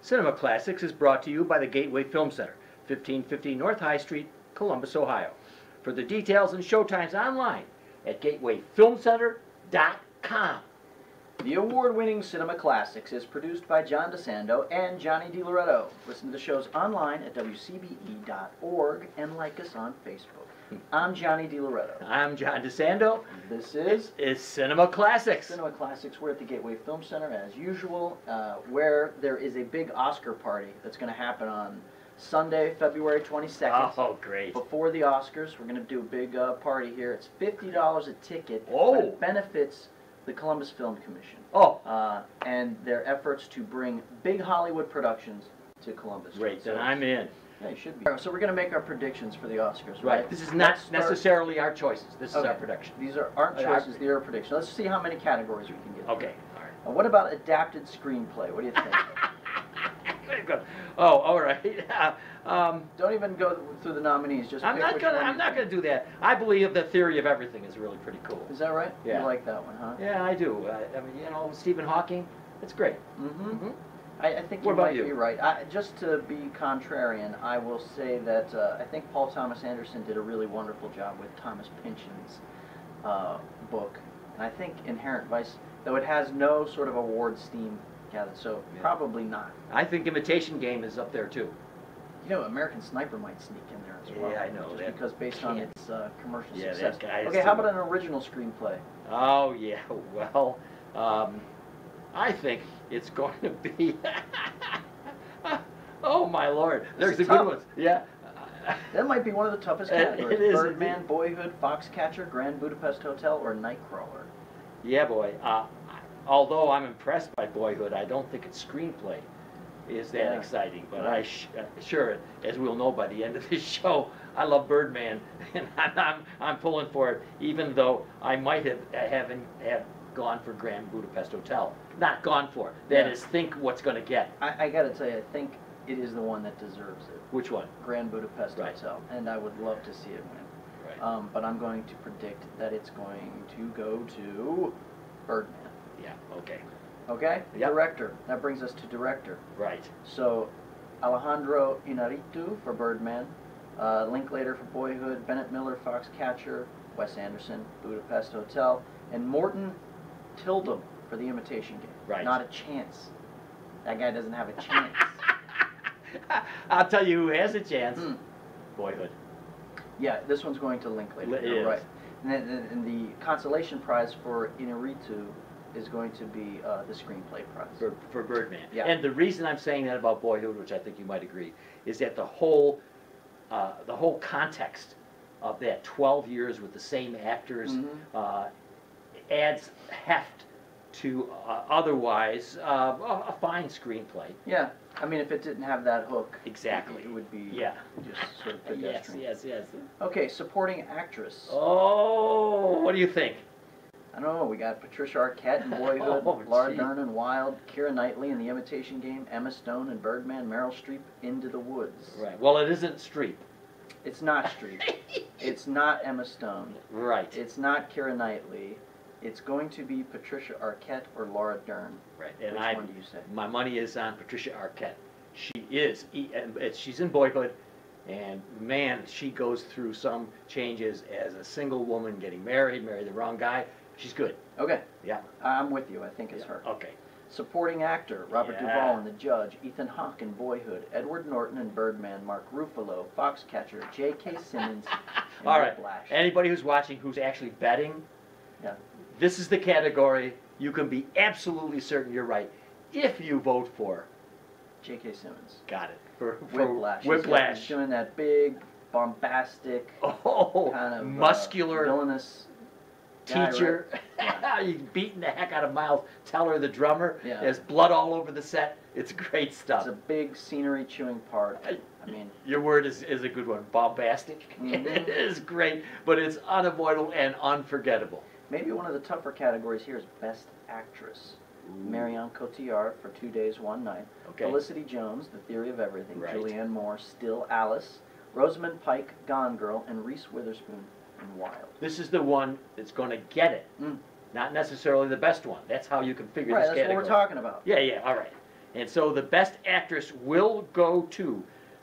Cinema Classics is brought to you by the Gateway Film Center, 1550 North High Street, Columbus, Ohio. For the details and showtimes online at gatewayfilmcenter.com. The award-winning Cinema Classics is produced by John DeSando and Johnny DiLoretto. Listen to the shows online at WCBE.org and like us on Facebook. I'm Johnny DiLoretto. I'm John DeSando. This is Cinema Classics. Cinema Classics. We're at the Gateway Film Center as usual, where there is a big Oscar party that's going to happen on Sunday, February 22nd. Oh, great. Before the Oscars, we're going to do a big party here. It's $50 a ticket. Oh. But it benefits the Columbus Film Commission. Oh. And their efforts to bring big Hollywood productions to Columbus. Great, so then I'm in. Yeah, you should be. So we're going to make our predictions for the Oscars, Right. This is not necessarily our choices. This is our prediction. These aren't choices, these are predictions. Let's see how many categories we can get. Okay, all right. What about adapted screenplay? What do you think? Oh, all right. Don't even go through the nominees. Just I'm pick which one I'm not gonna do that. I believe the theory of everything is really pretty cool. Is that right? Yeah. You like that one, huh? Yeah, I do. I mean, you know, Stephen Hawking. It's great. Mm-hmm. I think What you about might you? be right. Just to be contrarian, I will say that I think Paul Thomas Anderson did a really wonderful job with Thomas Pynchon's book. And I think Inherent Vice, though it has no sort of award steam gathered, so probably not. I think Imitation Game is up there too. You know, American Sniper might sneak in there as well. Yeah, I know. Just because based on its commercial Yeah, success. that guy is Okay, how about an original screenplay? Oh, yeah. Well, I think it's going to be... Oh, my Lord. There's the good ones. Yeah. That might be one of the toughest categories. It is. Birdman, Boyhood, Foxcatcher, Grand Budapest Hotel, or Nightcrawler. Yeah, boy. Although I'm impressed by Boyhood, I don't think its screenplay is that exciting. But right. Sure, as we'll know by the end of this show, I love Birdman, and I'm pulling for it, even though I might have gone for Grand Budapest Hotel. Not gone for. That is, think what's going to get. I got to tell you, I think it is the one that deserves it. Which one? Grand Budapest Hotel, and I would love to see it win. Right. But I'm going to predict that it's going to go to Birdman. Yeah. Okay. Okay? Yep. Director. That brings us to director. Right. So, Alejandro Inarritu for Birdman, Linklater for Boyhood, Bennett Miller, Foxcatcher, Wes Anderson, Budapest Hotel, and Morton Tildum for The Imitation Game. Right. Not a chance. That guy doesn't have a chance. I'll tell you who has a chance. Boyhood. Yeah, this one's going to Linklater. You're right. And the consolation prize for Inarritu is going to be the screenplay prize. For Birdman. Yeah. And the reason I'm saying that about Boyhood, which I think you might agree, is that the whole context of that 12 years with the same actors adds heft to otherwise a fine screenplay. Yeah. I mean, if it didn't have that hook, exactly, it would be just sort of pedestrian. Yes. Okay, supporting actress. Oh, what do you think? I don't know. We got Patricia Arquette in Boyhood, Laura Dern in Wild, Keira Knightley in The Imitation Game, Emma Stone in Birdman, Meryl Streep Into the Woods. Right. Well, it isn't Streep. It's not Streep. It's not Emma Stone. Right. It's not Keira Knightley. It's going to be Patricia Arquette or Laura Dern. Right. And which one do you say? My money is on Patricia Arquette. She's in Boyhood, and man, she goes through some changes as a single woman getting married the wrong guy. She's good. Okay. Yeah. I'm with you. I think it's her. Okay. Supporting actor, Robert Duvall in The Judge, Ethan Hawke in Boyhood, Edward Norton in Birdman, Mark Ruffalo, Foxcatcher, J.K. Simmons, and All right. Whiplash. Anybody who's watching who's actually betting, this is the category you can be absolutely certain you're right if you vote for J.K. Simmons. Got it. For Whiplash. Whiplash. He's doing that big, bombastic, kind of muscular, villainous teacher. Guy, right? He's beating the heck out of Miles Teller, the drummer. Yeah. There's blood all over the set. It's great stuff. It's a big scenery-chewing part. I mean, your word is a good one. Bombastic. It is great, but it's unavoidable and unforgettable. Maybe one of the tougher categories here is Best Actress. Marion Cotillard for 2 Days, One Night. Okay. Felicity Jones, The Theory of Everything. Right. Julianne Moore, Still Alice. Rosamund Pike, Gone Girl. And Reese Witherspoon in Wild. This is the one that's going to get it. Not necessarily the best one. That's how you can figure this category. That's what we're talking about. Yeah, all right. And so the best actress will go to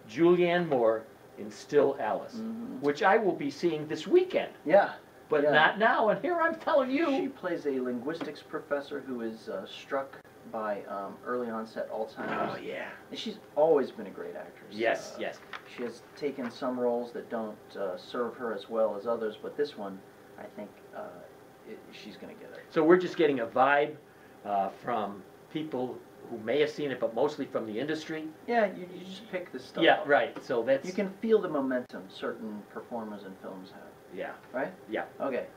Julianne Moore in Still Alice, which I will be seeing this weekend. Yeah. But yeah. not now, and here I'm telling you. She plays a linguistics professor who is struck by early onset Alzheimer's. Oh, yeah. And she's always been a great actress. Yes, yes. She has taken some roles that don't serve her as well as others, but this one, I think she's going to get it. So we're just getting a vibe from people who may have seen it, but mostly from the industry. Yeah, you just pick this stuff Yeah, up. right. So that's... You can feel the momentum certain performers and films have. Yeah. Right? Yeah. Okay.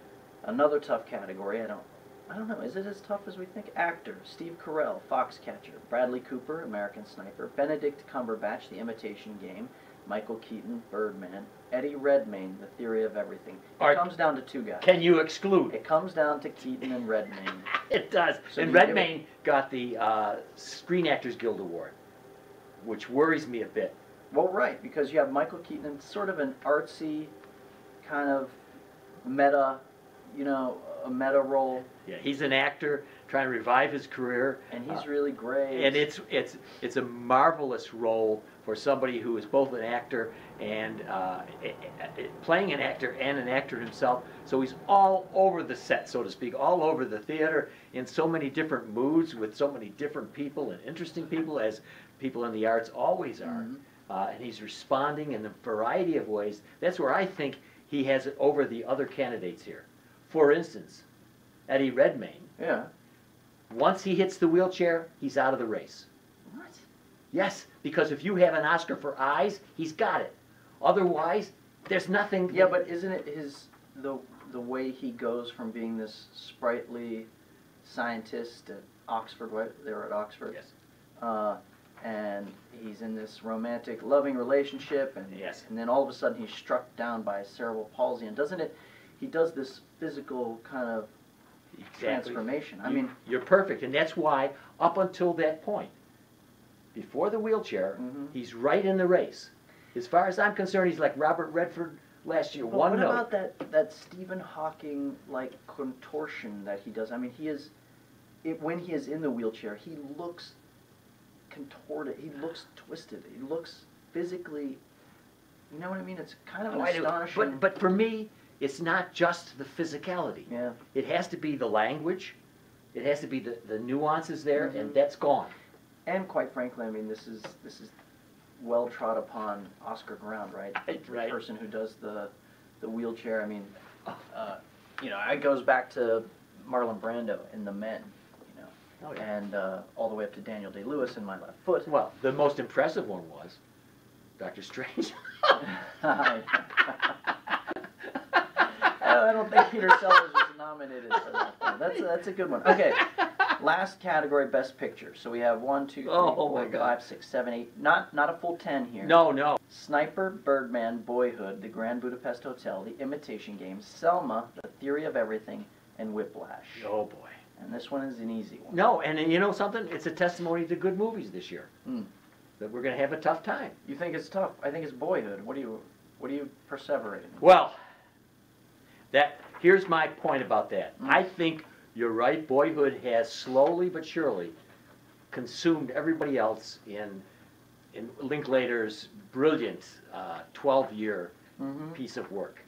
Another tough category. I don't know. Is it as tough as we think? Actor: Steve Carell, Foxcatcher; Bradley Cooper, American Sniper; Benedict Cumberbatch, The Imitation Game; Michael Keaton, Birdman; Eddie Redmayne, The Theory of Everything. It comes down to two guys. Can you exclude? It comes down to Keaton and Redmayne. It does. So and Redmayne got the Screen Actors Guild Award, which worries me a bit. Well, right, because you have Michael Keaton in sort of an artsy kind of meta, a meta role. Yeah, he's an actor trying to revive his career. And he's really great. And it's a marvelous role for somebody who is both an actor and playing an actor and an actor himself. So he's all over the set, so to speak, all over the theater in so many different moods with so many different people and interesting people, as people in the arts always are. And he's responding in a variety of ways. That's where I think he has it over the other candidates here. For instance, Eddie Redmayne. Yeah. Once he hits the wheelchair, he's out of the race. What? Yes, because if you have an Oscar for eyes, he's got it. Otherwise, there's nothing. Yeah, but isn't it the way he goes from being this sprightly scientist at Oxford? They were at Oxford. Yes. And he's in this romantic, loving relationship, and yes. And then all of a sudden he's struck down by cerebral palsy, and doesn't it? He does this physical kind of transformation. I mean, you're perfect, and that's why up until that point, before the wheelchair, he's right in the race. As far as I'm concerned, he's like Robert Redford last year. Well, what about that Stephen Hawking like contortion that he does? I mean, when he is in the wheelchair, he looks contorted. He looks twisted. He looks physically. You know what I mean? It's kind of an astonishing. But for me, it's not just the physicality. Yeah. It has to be the language. It has to be the nuances there, and that's gone. And quite frankly, I mean, this is well trod upon Oscar ground, right? Right. The person who does the wheelchair. I mean, it goes back to Marlon Brando in The Men, Oh, yeah. and all the way up to Daniel Day-Lewis in My Left Foot. Well, the most impressive one was Dr. Strange. I don't think Peter Sellers was nominated for that. That's a good one. Okay, last category, Best Picture. So we have 1, 2, 3, 4, 5, 6, 7, 8. Not a full 10 here. No. Sniper, Birdman, Boyhood, The Grand Budapest Hotel, The Imitation Game, Selma, The Theory of Everything, and Whiplash. Oh boy. And this one is an easy one. No, and you know something? It's a testimony to good movies this year. That we're going to have a tough time. You think it's tough? I think it's Boyhood. What are you perseverating? Well, here's my point about that. I think you're right. Boyhood has slowly but surely consumed everybody else in Linklater's brilliant 12-year piece of work.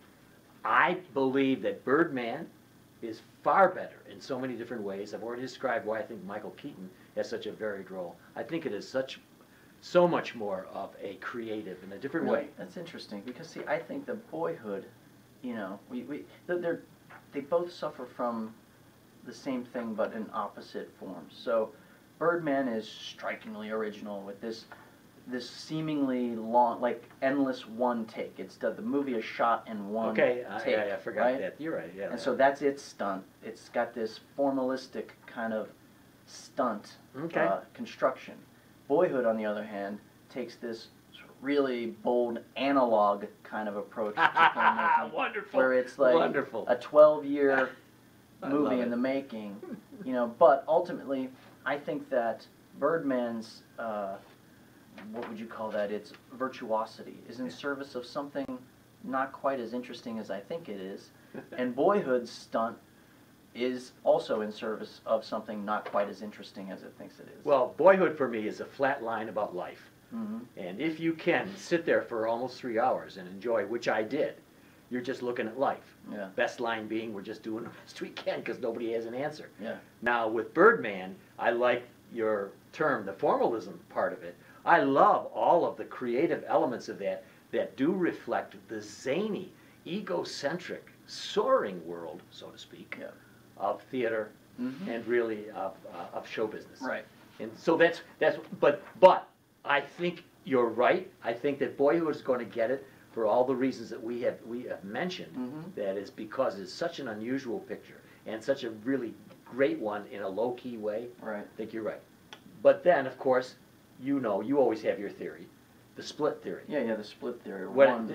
I believe that Birdman is far better in so many different ways. I've already described why I think Michael Keaton has such a varied role. I think it is so much more of a creative in a different way. That's interesting, because see, I think the Boyhood, they both suffer from the same thing but in opposite forms. So Birdman is strikingly original with this seemingly long, like endless one take. It's the movie is shot in one take. I forgot that. You're right. Yeah. And so that's its stunt. It's got this formalistic kind of stunt construction. Boyhood, on the other hand, takes this sort of really bold analog kind of approach to filmmaking. Wonderful. Where it's like a 12-year movie in the making, But ultimately, I think that Birdman's what would you call that? Its virtuosity is in service of something not quite as interesting as I think it is, and Boyhood's stunt is also in service of something not quite as interesting as it thinks it is. Well, Boyhood for me is a flat line about life. Mhm. And if you can sit there for almost 3 hours and enjoy, which I did, you're just looking at life. Yeah. Best line being, we're just doing the best we can because nobody has an answer. Yeah. Now, with Birdman, I like your term, the formalism part of it. I love all of the creative elements of that that do reflect the zany, egocentric, soaring world, so to speak, Yeah. of theater Mhm. and really of show business. Right. And so but I think you're right. I think that Boyhood is going to get it for all the reasons that we have mentioned. Mhm. That is because it's such an unusual picture and such a really great one in a low-key way. Right. I think you're right. But then, of course, you always have your theory, the split theory. Yeah, yeah, the split theory.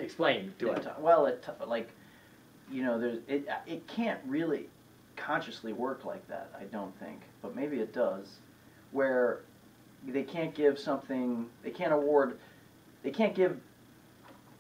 Explain to it. Well, like, it can't really consciously work like that, I don't think, but maybe it does, where they can't give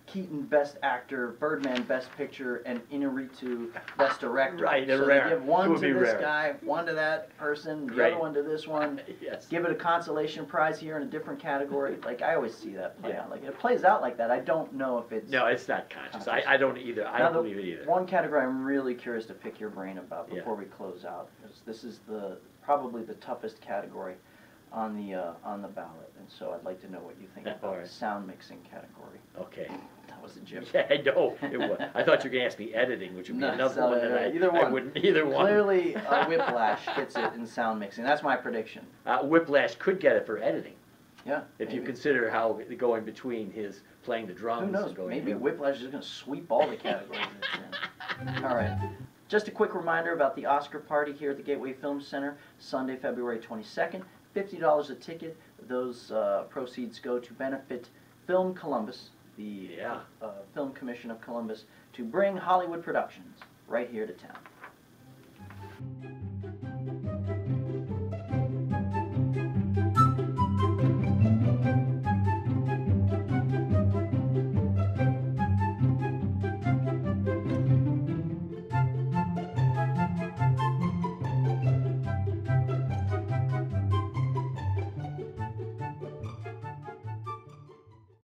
Keaton Best Actor, Birdman Best Picture, and Inarritu Best Director. Right, so rare. they give It one would to be this rare. guy, one to that person, the Right. other one to this one. Yes. Give it a consolation prize here in a different category. Like, I always see that play Yeah. out. Like, it plays out like that. I don't know if it's... No, it's not conscious. Conscious. I don't either. I Now, don't believe it either. One category I'm really curious to pick your brain about Yeah. before we close out, because this is probably the toughest category on the ballot, and so I'd like to know what you think All about right. the sound mixing category. Okay. That was a joke. Yeah, I know. It was. I thought you were going to ask me editing, which would be No, another so, one that either I one. wouldn't. Either one. Clearly, Whiplash gets it in sound mixing. That's my prediction. Whiplash could get it for editing. Yeah. If you maybe. consider how going between his playing the drums Who knows? and going Maybe Whiplash is going to sweep all the categories. All right. Just a quick reminder about the Oscar party here at the Gateway Film Center, Sunday, February 22nd. $50 a ticket. Those proceeds go to benefit Film Columbus, the Film Commission of Columbus, to bring Hollywood productions right here to town.